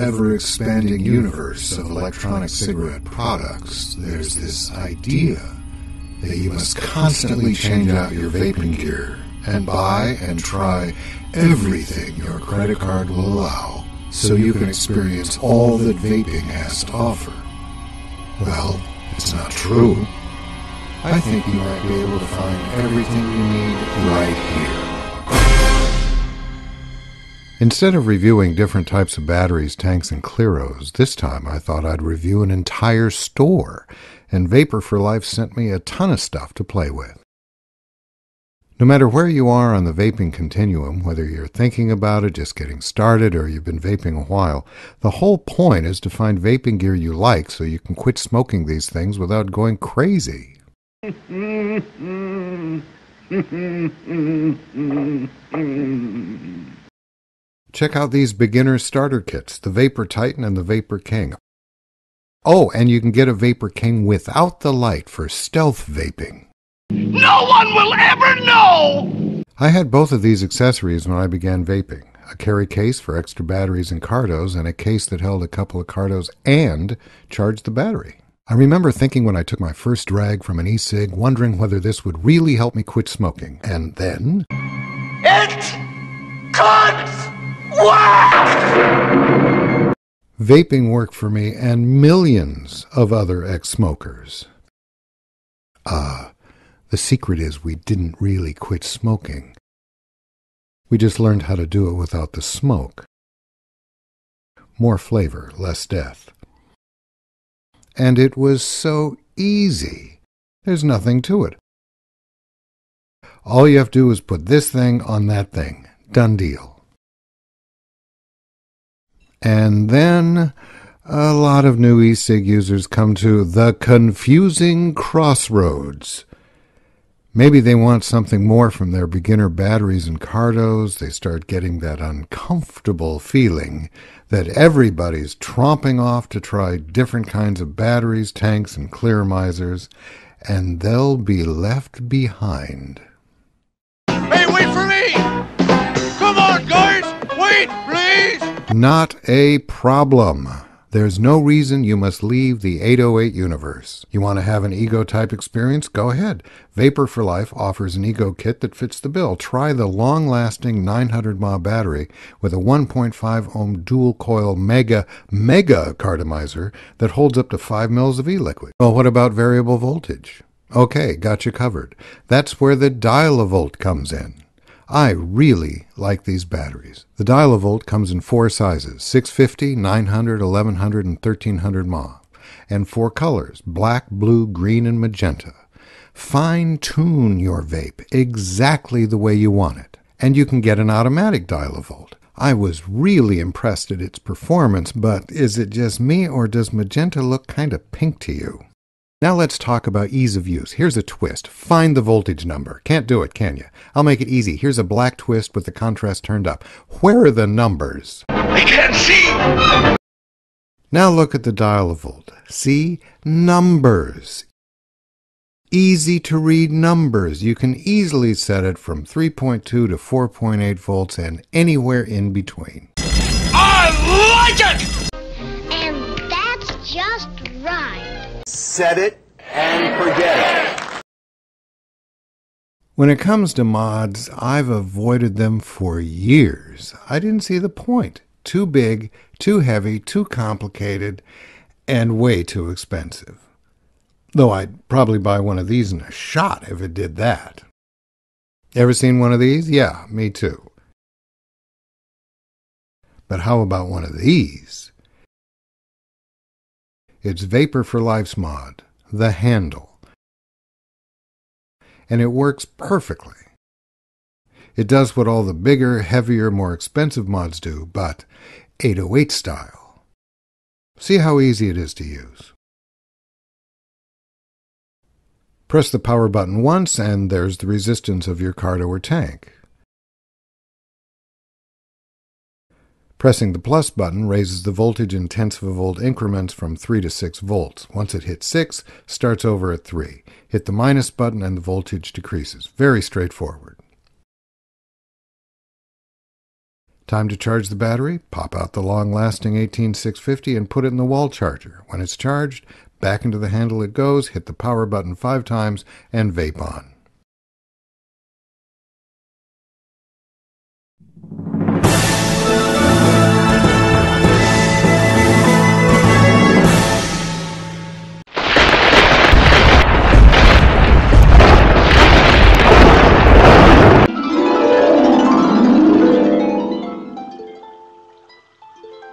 ever-expanding universe of electronic cigarette products, there's this idea that you must constantly change out your vaping gear and buy and try everything your credit card will allow so you can experience all that vaping has to offer. Well, it's not true. I think you might be able to find everything you need right here. Instead of reviewing different types of batteries, tanks, and Cleros, this time I thought I'd review an entire store, and Vapor for Life sent me a ton of stuff to play with. No matter where you are on the vaping continuum, whether you're thinking about it, just getting started, or you've been vaping a while, the whole point is to find vaping gear you like so you can quit smoking these things without going crazy. Check out these beginner starter kits, the Vapor Titan and the Vapor King. Oh, and you can get a Vapor King without the light for stealth vaping. No one will ever know! I had both of these accessories when I began vaping. A carry case for extra batteries and cardos, and a case that held a couple of cardos and charged the battery. I remember thinking when I took my first drag from an E-Cig, wondering whether this would really help me quit smoking. And then... It could work! Vaping worked for me and millions of other ex-smokers. The secret is we didn't really quit smoking. We just learned how to do it without the smoke. More flavor, less death. And it was so easy. There's nothing to it. All you have to do is put this thing on that thing. Done deal. And then a lot of new E-Cig users come to the confusing crossroads. Maybe they want something more from their beginner batteries and cardos. They start getting that uncomfortable feeling that everybody's tromping off to try different kinds of batteries, tanks, and clearmizers, and they'll be left behind. Hey, wait for me! Come on, guys! Wait, please! Not a problem. There's no reason you must leave the 808 universe. You want to have an ego-type experience? Go ahead. Vapor for Life offers an ego kit that fits the bill. Try the long-lasting 900 mAh battery with a 1.5 ohm dual-coil mega cardomizer that holds up to 5 mils of e-liquid. Well, what about variable voltage? Okay, got you covered. That's where the dial-a-volt comes in. I really like these batteries. The dial-a-volt comes in 4 sizes, 650, 900, 1100, and 1300 mAh, and 4 colors, black, blue, green, and magenta. Fine-tune your vape exactly the way you want it, and you can get an automatic dial-a-volt. I was really impressed at its performance, but is it just me, or does magenta look kind of pink to you? Now let's talk about ease of use. Here's a twist. Find the voltage number. Can't do it, can you? I'll make it easy. Here's a black twist with the contrast turned up. Where are the numbers? I can't see! Now look at the dial-a-volt. See? Numbers. Easy to read numbers. You can easily set it from 3.2 to 4.8 volts and anywhere in between. I like it! And that's just right. Set it and forget it. When it comes to mods, I've avoided them for years. I didn't see the point. Too big, too heavy, too complicated, and way too expensive. Though I'd probably buy one of these in a shot if it did that. Ever seen one of these? Yeah, me too. But how about one of these? It's Vapor for Life's mod, the handle. And it works perfectly. It does what all the bigger, heavier, more expensive mods do, but 808 style. See how easy it is to use. Press the power button once, and there's the resistance of your cardo or tank. Pressing the plus button raises the voltage in tenths of a volt increments from 3 to 6 volts. Once it hits 6, starts over at 3. Hit the minus button and the voltage decreases. Very straightforward. Time to charge the battery, pop out the long-lasting 18650 and put it in the wall charger. When it's charged, back into the handle it goes, hit the power button 5 times, and vape on.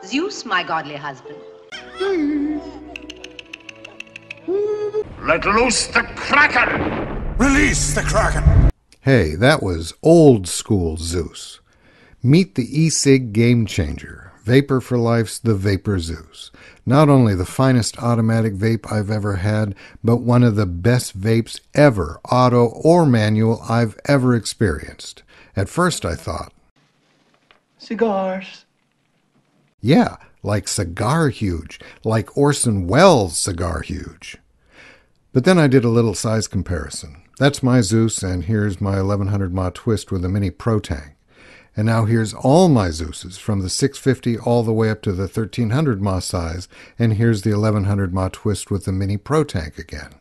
Zeus, my godly husband. Let loose the Kraken! Release the Kraken! Hey, that was old school Zeus. Meet the E-Cig game changer. Vapor for Life's the Vapor Zeus. Not only the finest automatic vape I've ever had, but one of the best vapes ever, auto or manual, I've ever experienced. At first I thought, cigars. Yeah, like cigar huge, like Orson Welles cigar huge. But then I did a little size comparison. That's my Zeus, and here's my 1100 mAh twist with a mini Pro Tank. And now here's all my Zeuses, from the 650 all the way up to the 1300 mAh size, and here's the 1100 mAh twist with the mini Pro Tank again.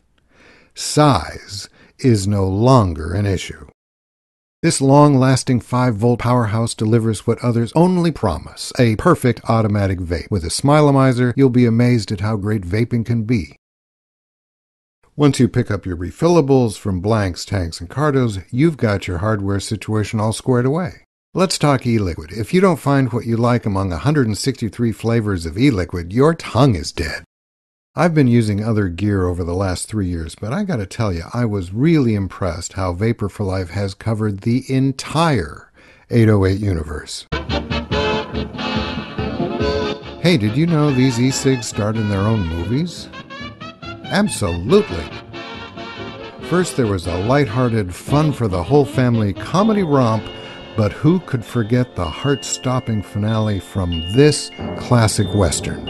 Size is no longer an issue. This long-lasting 5-volt powerhouse delivers what others only promise, a perfect automatic vape. With a Smilemizer, you'll be amazed at how great vaping can be. Once you pick up your refillables from blanks, tanks, and cardos, you've got your hardware situation all squared away. Let's talk e-liquid. If you don't find what you like among 163 flavors of e-liquid, your tongue is dead. I've been using other gear over the last 3 years, but I gotta tell you, I was really impressed how Vapor for Life has covered the entire 808 universe. Hey, did you know these E-Cigs starred in their own movies? Absolutely. First, there was a lighthearted, fun-for-the-whole-family comedy romp, but who could forget the heart-stopping finale from this classic Western?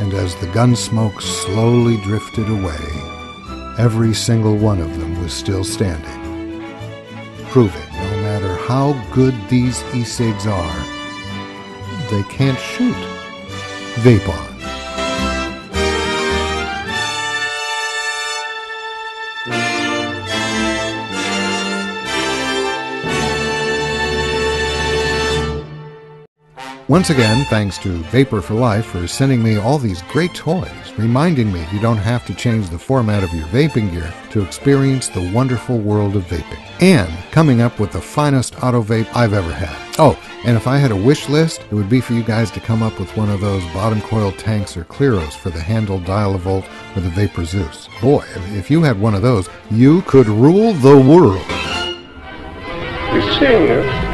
And as the gun smoke slowly drifted away, every single one of them was still standing, proving no matter how good these E-Cigs are, they can't shoot. Vape on. Once again, thanks to Vapor for Life for sending me all these great toys, reminding me you don't have to change the format of your vaping gear to experience the wonderful world of vaping, and coming up with the finest auto vape I've ever had. Oh, and if I had a wish list, it would be for you guys to come up with one of those bottom coil tanks or Cleros for the handle dial-a-volt or the Vapor Zeus. Boy, if you had one of those, you could rule the world. You serious?